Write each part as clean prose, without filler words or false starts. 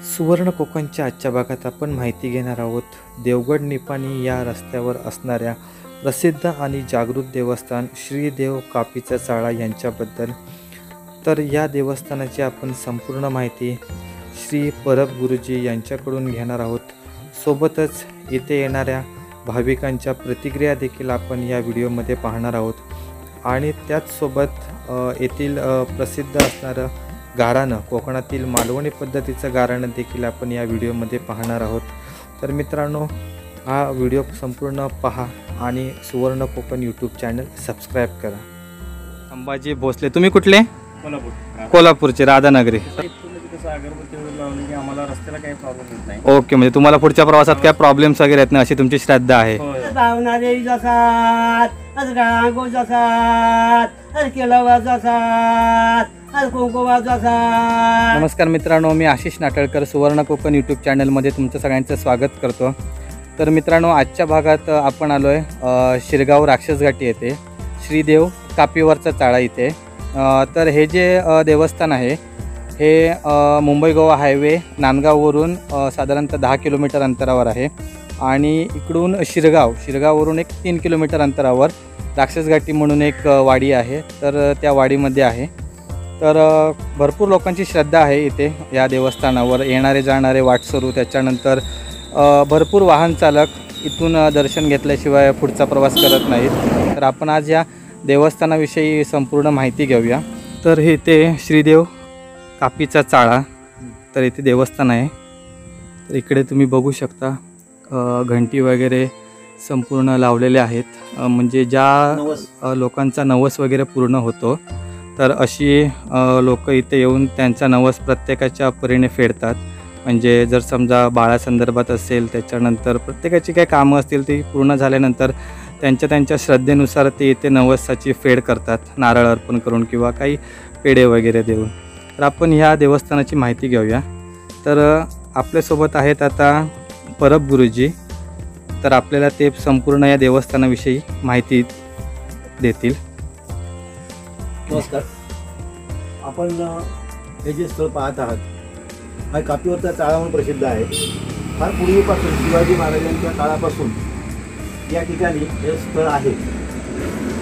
सुवर्ण कोकणच्या आजच्या भागात आपण माहिती घेणार आहोत देवगड निपाणी या रस्त्यावर असणाऱ्या प्रसिद्ध आणि जागृत देवस्थान श्री देव कापीचा चाळा यांच्याबद्दल। तर या देवस्थानाची आपण संपूर्ण माहिती श्री परब गुरुजी यांच्याकडून घेणार आहोत। सोबतच इथे येणाऱ्या भाविकांच्या प्रतिक्रिया देखील आपण या व्हिडिओमध्ये पाहणार आहोत आणि त्याचसोबत येथील प्रसिद्ध असणारं गाराणं कोकणातील मालवणी पद्धतीचं गाराणं देखील आपण या व्हिडिओमध्ये पाहणार आहोत। तर मित्रांनो, हा व्हिडिओ संपूर्ण पहा आणि सुवर्ण कोकण यूट्यूब चॅनल सबस्क्राईब करा। संभाजी भोसले, तुम्ही कुठले? कोल्हापूरचे, राधानगरी। आम्हाला रस्त्याला काही प्रॉब्लेम येत नाही। ओके, म्हणजे तुम्हाला पुढच्या प्रवासात काय प्रॉब्लेम्स वगैरे येत नाही अशी तुमची श्रद्धा आहे। नमस्कार मित्रांनो, मी आशिष नाटळकर सुवर्ण कोकण यूट्यूब चॅनलमध्ये तुमचं सगळ्यांचं स्वागत करतो। तर मित्रांनो, आजच्या भागात आपण आलो आहे शिरगाव राक्षसघाटी येथे श्रीदेव कापीवरचा चाळा इथे। तर हे जे देवस्थान आहे हे मुंबई गोवा हायवे नांदगाववरून साधारणतः 10 किलोमीटर अंतरावर आहे आणि इकडून शिरगाववरून एक 3 किलोमीटर अंतरावर राक्षसघाटी म्हणून एक वाडी आहे, तर त्या वाडीमध्ये आहे। तर भरपूर लोकांची श्रद्धा आहे इथे या देवस्थानावर, येणारे जाणारे वाटसरू, त्याच्यानंतर भरपूर वाहन चालक इथून दर्शन घेतल्याशिवाय पुढचा प्रवास करत नाहीत। तर आपण आज या देवस्थानाविषयी संपूर्ण माहिती घेऊया। तर हे इथे श्रीदेव कापीचा चाळा, तर इथे देवस्थान आहे। तर इकडे तुम्ही बघू शकता घंटी वगैरे संपूर्ण लावलेले आहेत, म्हणजे ज्या लोकांचा नवस वगैरे पूर्ण होतो तर अशी लोक इथे येऊन त्यांचा नवस प्रत्येकाच्या परीने फेडतात। म्हणजे जर समजा बाळासंदर्भात असेल, त्याच्यानंतर प्रत्येकाची काही कामं असतील ती पूर्ण झाल्यानंतर त्यांच्या श्रद्धेनुसार ते इथे नवसाची फेड करतात, नारळ अर्पण करून किंवा काही पेढे वगैरे देऊन। तर आपण ह्या देवस्थानाची माहिती घेऊया। तर आपल्यासोबत आहेत आता परब गुरुजी, तर आपल्याला ते संपूर्ण या देवस्थानाविषयी माहिती देतील। नमस्कार, आपण हे जे स्थळ पाहत आहात हा कापीवरचा चाळा म्हणून प्रसिद्ध आहे। फार पूर्वीपासून शिवाजी महाराजांच्या काळापासून या ठिकाणी हे स्थळ आहे,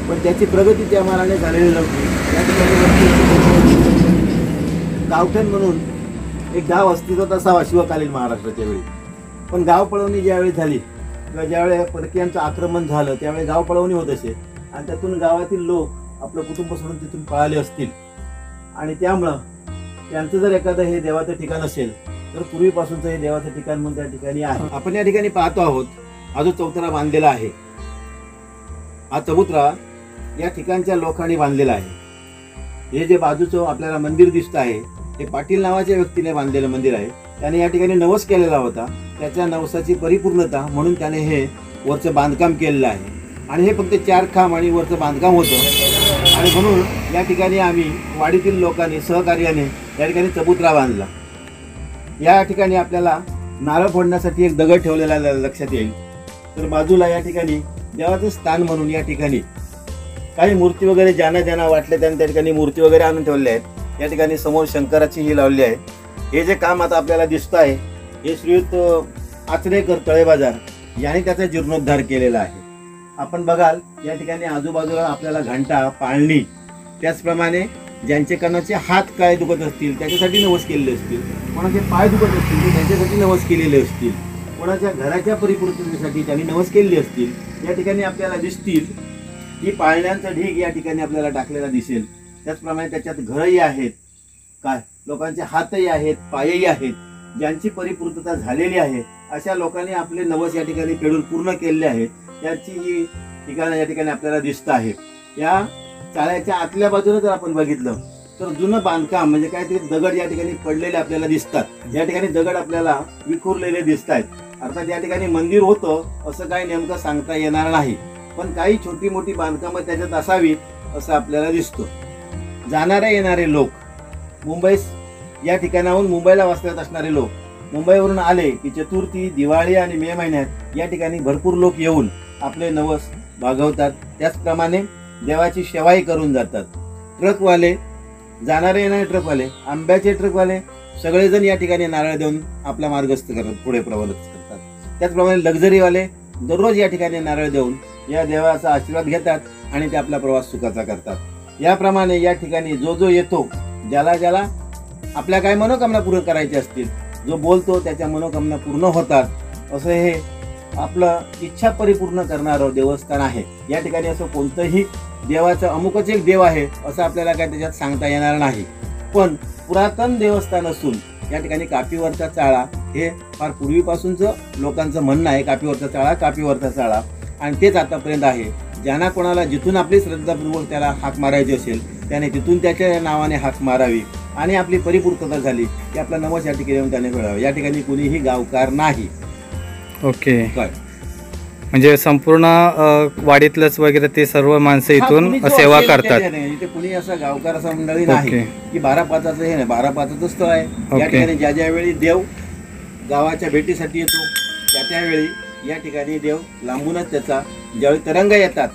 पण त्याची प्रगती त्या मानाने झालेली नव्हती। या ठिकाणी गावठण म्हणून एक गाव अस्तित्वात असावा शिवकालीन महाराष्ट्राच्या वेळी, पण गाव पळवणी ज्यावेळी झाली किंवा ज्यावेळी परकीयांचं आक्रमण झालं त्यावेळी गाव पळवणी होत असे आणि त्यातून गावातील लोक आपलं कुटुंब सोडून तिथून पळाले असतील आणि त्यामुळं त्यांचं जर एखादं हे देवाचं ठिकाण असेल तर पूर्वीपासूनचं हे देवाचं ठिकाण म्हणून त्या ठिकाणी आहे। आपण या ठिकाणी पाहतो आहोत हा जो चौथरा बांधलेला आहे, हा चबुतरा या ठिकाणच्या लोकांनी बांधलेला आहे। हे जे बाजूचं आपल्याला मंदिर दिसतं आहे हे पाटील नावाच्या व्यक्तीने बांधलेलं मंदिर आहे। त्याने या ठिकाणी नवस केलेला होता, त्याच्या नवसाची परिपूर्णता म्हणून त्याने हे वरचं बांधकाम केलेलं आहे आणि हे फक्त 4 खांब आणि वरचं बांधकाम होतं आणि म्हणून या ठिकाणी आम्ही वाडीतील लोकांनी सहकार्याने या ठिकाणी चबुतरा बांधला। या ठिकाणी आपल्याला नारळ फोडण्यासाठी एक दगड ठेवलेला लक्षात येईल। तर बाजूला या ठिकाणी देवाचं स्थान म्हणून या ठिकाणी काही मूर्ती वगैरे ज्यांना वाटले त्यांनी त्या ठिकाणी मूर्ती वगैरे आणून ठेवल्या आहेत। या ठिकाणी समोर शंकराची ही लावली आहे। हे जे काम आता आपल्याला दिसतं आहे हे श्रीयुत आचरेकर तळेबाजार यांनी त्याचा जीर्णोद्धार केलेला आहे। आपण बघाल या ठिकाणी आजूबाजूला आपल्याला घंटा, पाळणी, त्याचप्रमाणे ज्यांचे कानाचे हात काय दुखत असतील त्याच्यासाठी नवस केलेले असतील, कोणाचे पाय दुखत असतील तर त्यांच्यासाठी नवस केलेले असतील, कोणाच्या घराच्या परिपूर्णतेसाठी त्यांनी नवस केलेले असतील, या ठिकाणी आपल्याला दिसतील। ही पाळण्यांचा ढीग या ठिकाणी आपल्याला टाकलेला दिसेल। त्याचप्रमाणे त्याच्यात घरही आहेत, काय लोकांचे हातही आहेत, पायही आहेत, ज्यांची परिपूर्णता झालेली आहे अशा लोकांनी आपले नवस या ठिकाणी फेडून पूर्ण केलेले आहेत। त्याची ही ठिकाणं या ठिकाणी आपल्याला दिसत आहे। या चाळ्याच्या आतल्या बाजूने जर आपण बघितलं तर जुनं बांधकाम म्हणजे काहीतरी दगड या ठिकाणी पडलेले आपल्याला दिसतात। या ठिकाणी दगड आपल्याला विखुरलेले दिसत आहेत। अर्थात या ठिकाणी मंदिर होतं असं काही नेमकं सांगता येणार नाही, पण काही छोटी मोठी बांधकामं त्याच्यात असावीत असं आपल्याला दिसतं। जाणारे येणारे लोक मुंबई या ठिकाणाहून मुंबईला वास्तव्यात असणारे लोक मुंबईवरून आले की चतुर्थी, दिवाळी आणि मे महिन्यात या ठिकाणी भरपूर लोक येऊन आपले नवस भागवतात। त्याचप्रमाणे देवाची सेवाही करून जातात। ट्रकवाले, जाणारे येणारे ट्रकवाले, आंब्याचे ट्रकवाले, सगळेजण या ठिकाणी नारळ देऊन आपला मार्गस्थ करतात, पुढे प्रवास करतात. त्याचप्रमाणे लक्झरीवाले दररोज या ठिकाणी नारळ देऊन या देवाचा आशीर्वाद घेतात आणि ते आपला प्रवास सुखाचा करतात. याप्रमाणे या ठिकाणी जो जो येतो, ज्याला आपल्या काय मनोकामना पूर्ण करायच्या असतील, जो बोलतो त्याच्या मनोकामना पूर्ण होतात, असं हे आपलं इच्छा परिपूर्ण करणारं देवस्थान आहे. या ठिकाणी असं कोणतंही देवाचं अमुकच एक देव आहे असं आपल्याला काय त्याच्यात सांगता येणार नाही. पण पुरातन देवस्थान असून या ठिकाणी कापीवरचा चाळा हे फार पूर्वीपासूनचं लोकांचं म्हणणं आहे. कापीवरचा चाळा आणि तेच आतापर्यंत आहे. ज्यांना कोणाला जिथून आपली श्रद्धापूर्वक त्याला हाक मारायची असेल त्याने तिथून त्याच्या नावाने हाक मारावी आणि आपली परिपूर्तता झाली की आपला नवस या ठिकाणी येऊन त्याने मिळावा. या ठिकाणी कुणीही गावकार नाही. ओके. काय म्हणजे संपूर्ण वाडीतलंच वगैरे ते सर्व माणसं इथून सेवा करतात. इथे कुणी असं गावकार असं मंडळी नाही की 12-5चं हे नाही. 12-5चं स्थळ आहे. या ठिकाणी ज्यावेळी देव गावाच्या भेटीसाठी येतो त्यावेळी या ठिकाणी देव लांबूनच त्याचा ज्यावेळी तरंग येतात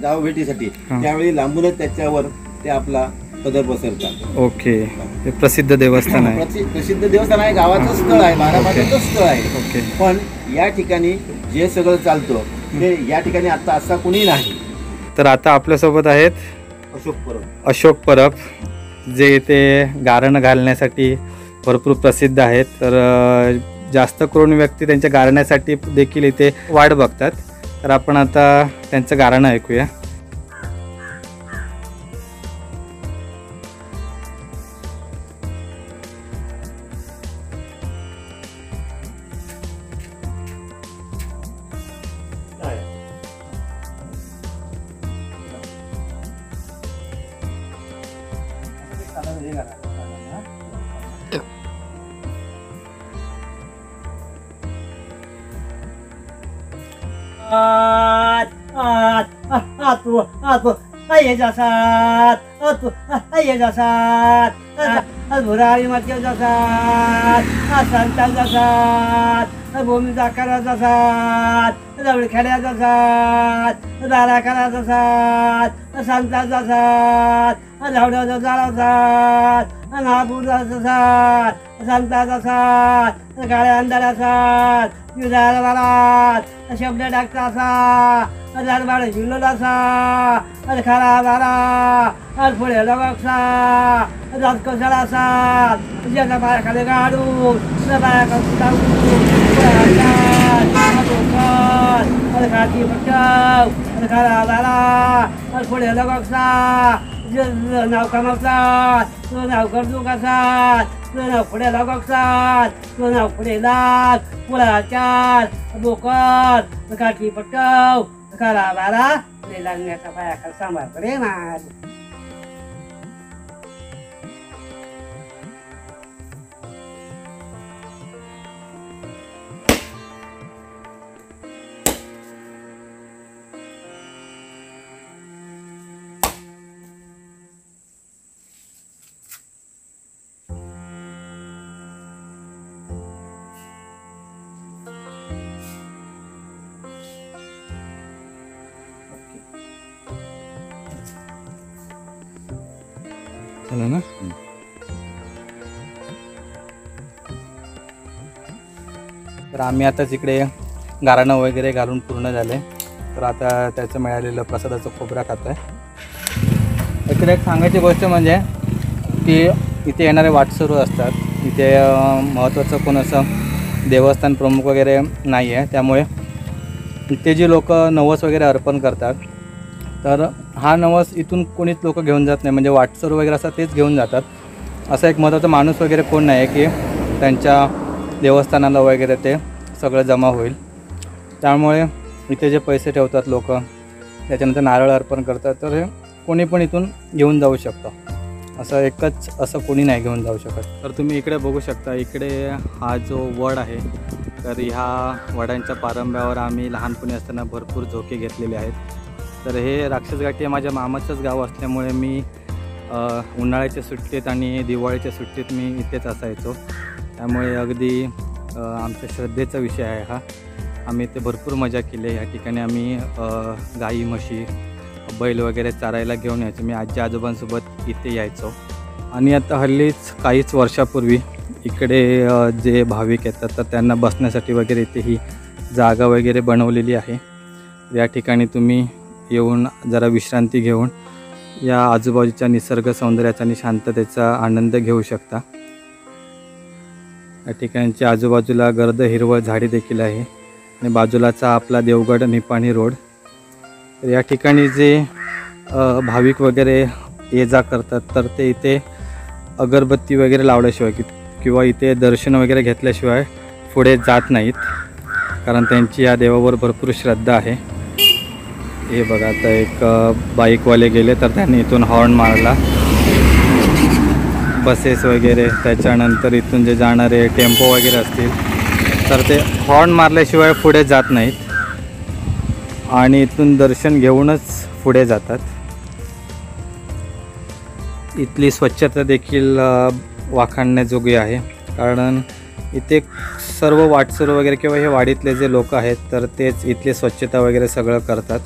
गाव भेटीसाठी त्यावेळी लांबूनच त्याच्यावर ते आपला पदर पसरतात. ओके. हे प्रसिद्ध देवस्थान आहे. प्रसिद्ध देवस्थान आहे. गावाचं स्थळ आहे. 12-5चं स्थळ आहे. ओके. पण या ठिकाणी जे सगळं चालतं ते या ठिकाणी आता असा कुणी नाही. तर आता आपल्यासोबत आहेत अशोक परब जे इथे गारण घालण्यासाठी भरपूर प्रसिद्ध आहेत. तर जास्त करून व्यक्ती त्यांच्या गारण्यासाठी देखील इथे वाट बघतात. तर आपण आता त्यांचं गाणं ऐकूया. भुरारी मातेव जासात संतान जासात भूमीचा करा जासात खेड्या जासात दाराखाना जासात संतान जासात झावड्या जासात नागपूर जासात संता जासात गाड्या अंधार असात युधारात शब्द टाकता असा दरबार शिवलो असा खरा दारा पुढे लगसा जात कशाला असात ज्याचा पायाखाली गाडून पाया खाती पटव खरा दारा पुढे लगसा नाव कमावतात तो नाव करतो कसात तो नाव पुढे लागतात तो नाव पुढे लाग पुढा चार बोकर काठी पटव खरा बारा लागण्याचा पायाखाली सांभाळ करे ना. चला ना. तर आम्ही आता इकडे गारणं वगैरे घालून पूर्ण झाले. तर आता त्याचं मिळालेलं प्रसादाचं खोबरा खातो आहे. इकडे एक सांगायची गोष्ट म्हणजे की इथे येणारे वाटसरू असतात. इथे महत्त्वाचं कोण असं देवस्थान प्रमुख वगैरे नाही आहे. त्यामुळे इथे जी लोक नवस वगैरे अर्पण करतात तर हा नवस इथून कोणीच लोक घेऊन जात नाही. म्हणजे वाटसरू वगैरे असं तेच घेऊन जातात. असा एक महत्त्वाचा माणूस वगैरे कोण नाही आहे की त्यांच्या देवस्थानाला वगैरे ते सगळं जमा होईल. त्यामुळे इथे जे पैसे ठेवतात लोक त्याच्यानंतर नारळ अर्पण करतात तर हे कोणी पण इथून घेऊन जाऊ शकतं. असं एकच असं कोणी नाही घेऊन जाऊ शकत. तर तुम्ही इकडे बघू शकता. इकडे हा जो वड आहे तर ह्या वडांच्या पारंब्यावर आम्ही लहानपणी असताना भरपूर झोके घेतलेले आहेत. तर हे राक्षसघाटी हे माझ्या मामाचंच गाव असल्यामुळे मी उन्हाळ्याच्या सुट्टीत आणि दिवाळीच्या सुट्टीत मी इथेच असायचो. त्यामुळे अगदी आमच्या श्रद्धेचा विषय आहे हा. आम्ही ते भरपूर मजा केली. या ठिकाणी आम्ही गाई म्हशी बैल वगैरे चारायला घेऊन यायचो. मी आजी आजोबांसोबत इथे यायचो. आणि आता हल्लीच काहीच वर्षापूर्वी इकडे जे भाविक येतात तर त्यांना बसण्यासाठी वगैरे इथे ही जागा वगैरे बनवलेली आहे. या ठिकाणी तुम्ही येऊन जरा विश्रांती घेऊन या आजूबाजूच्या निसर्ग सौंदर्याचा आणि शांततेचा आनंद घेऊ शकता. या ठिकाणच्या आजूबाजूला गर्द हिरवळ झाडी देखील आहे आणि बाजूलाचा आपला देवगड निपाणी रोड. तर या ठिकाणी जे भाविक वगैरे ये जा करतात तर ते इथे अगरबत्ती वगैरे लावल्याशिवाय किंवा इथे दर्शन वगैरे घेतल्याशिवाय पुढे जात नाहीत, कारण त्यांची या देवावर भरपूर श्रद्धा आहे. हे बघा, आता एक बाईकवाले गेले तर त्यांनी इथून हॉर्न मारला. बसेस वगैरे, त्याच्यानंतर इथून जे जाणारे टेम्पो वगैरे असतील तर ते हॉर्न मारल्याशिवाय पुढे जात नाहीत आणि इथून दर्शन घेऊनच पुढे जातात. इथली स्वच्छता देखील वाखाणण्याजोगी आहे, कारण इथे सर्व वाटसरू वगैरे किंवा हे वाडीतले जे लोक आहेत तर तेच इथली स्वच्छता वगैरे सगळं करतात.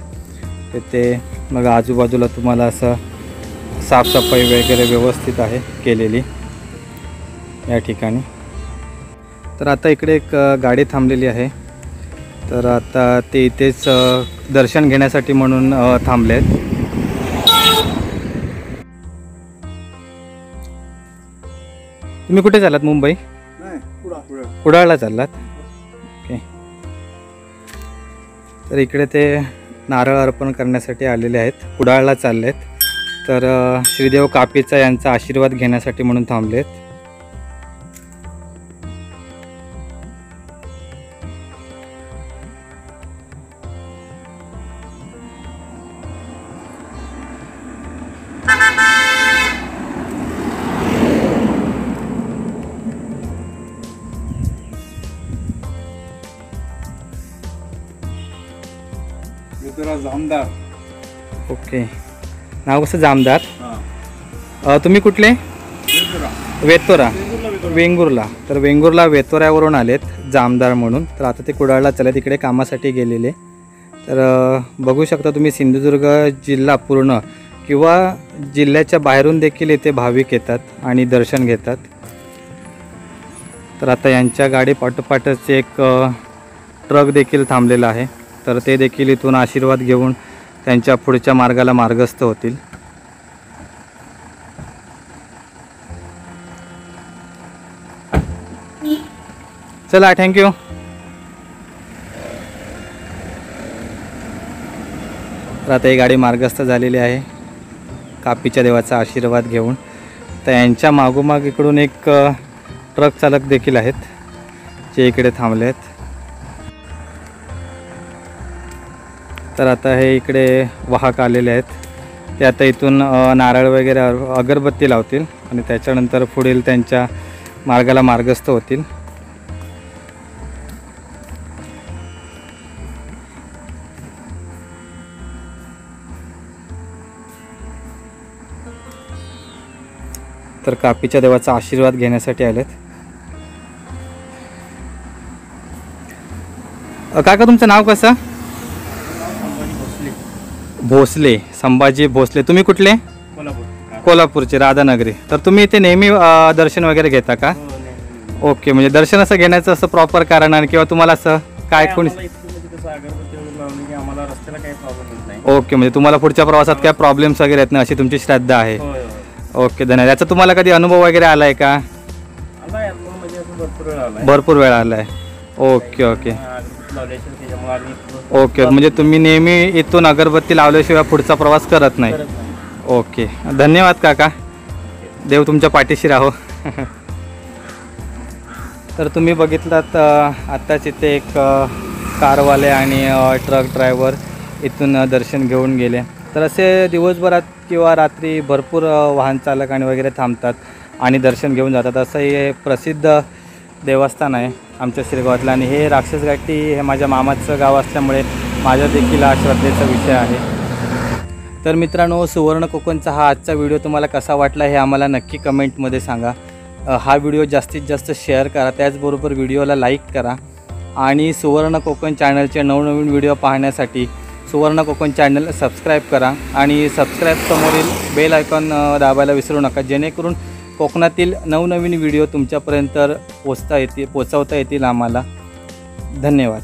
ते मग आजूबाजूला तुम्हाला असं साफसफाई वगैरे व्यवस्थित आहे केलेली या ठिकाणी. तर आता इकडे एक गाडी थांबलेली आहे, तर आता ते इथेच दर्शन घेण्यासाठी म्हणून थांबले आहेत. तुम्ही कुठे चाललात? मुंबई? कुडाळला चाललात? ओके. तर इकडे ते नारळ अर्पण करण्यासाठी आलेले आहेत, कुडाळला चालले आहेत. तर श्रीदेव कापीचा यांचा आशीर्वाद घेण्यासाठी म्हणून थांबलेत. जामदार. ओके. नाव कसं? जामदार. तुम्ही कुठले? वेतोरा. वेंगुर्ला. तर वेंगुर्ला वेतोऱ्यावरून आलेत जामदार म्हणून. तर आता ते कुडाळला चालले, तिकडे कामासाठी गेलेले. तर बघू शकता तुम्ही, सिंधुदुर्ग जिल्हा पूर्ण किंवा जिल्ह्याच्या बाहेरून देखील इथे भाविक येतात आणि दर्शन घेतात. तर आता यांच्या गाडी पाठोपाठच एक ट्रक देखील थांबलेला आहे, तर ते देखील इथून आशीर्वाद घेऊन त्यांच्या पुढच्या मार्गाला मार्गस्थ होतील. चला, थँक्यू. तर आता ही गाडी मार्गस्थ झालेली आहे कापीच्या देवाचा आशीर्वाद घेऊन. तर यांच्या मागोमाग इकडून एक ट्रक चालक देखील आहेत जे इकडे थांबले आहेत. तर आता हे इकडे वाहक आलेले आहेत, ते आता इथून नारळ वगैरे अगरबत्ती लावतील आणि त्याच्यानंतर पुढील त्यांच्या मार्गाला मार्गस्थ होतील. तर कापीच्या देवाचा आशीर्वाद घेण्यासाठी आलेत. काका, तुमचं नाव कसं? भोसले. संभाजी भोसले. तुम्ही कुठले? कोल्हापूरचे, राधानगरी. तर तुम्ही इथे नेहमी दर्शन वगैरे घेता का? ओके. म्हणजे दर्शन असं घेण्याचं असं प्रॉपर कारण आहे किंवा तुम्हाला असं काय कोणी? ओके. म्हणजे तुम्हाला पुढच्या प्रवासात काय प्रॉब्लेम्स वगैरे आहेत ना, अशी तुमची श्रद्धा आहे. ओके, धन्यवाद. याचा तुम्हाला कधी अनुभव वगैरे आला आहे का? भरपूर वेळा आला आहे. Okay okay okay. म्हणजे तुम्ही नेहमी इथून अगरबत्ती लावल्याशिवाय पुढचा प्रवास करत नाही. ओके, धन्यवाद काका. देव तुमच्या पाठीशी राहो. तर तुम्ही बघितलात आत्ताच इथे एक कारवाले आणि ट्रक ड्रायव्हर इथून दर्शन घेऊन गेले. तर असे दिवसभरात किंवा रात्री भरपूर वाहन चालक आणि वगैरे थांबतात आणि दर्शन घेऊन जातात. असं हे प्रसिद्ध देवस्थान आहे आमच्या शिरगावातलं. आणि हे राक्षसघाटी हे माझ्या मामाचं गाव असल्यामुळे माझ्या देखील हा श्रद्धेचा विषय आहे. तर मित्रांनो, सुवर्ण कोकणचा हा आजचा व्हिडिओ तुम्हाला कसा वाटला हे आम्हाला नक्की कमेंटमध्ये सांगा. हा व्हिडिओ जास्तीत जास्त शेअर करा, त्याचबरोबर व्हिडिओला लाईक करा. आणि सुवर्ण कोकण चॅनलचे नवनवीन व्हिडिओ पाहण्यासाठी सुवर्ण कोकण चॅनल सबस्क्राईब करा आणि सबस्क्राईब समोरील बेल आयकॉन दाबायला विसरू नका, जेणेकरून कोकणातील नवनवीन व्हिडिओ तुमच्यापर्यंत पोचवता येतील आम्हाला. धन्यवाद.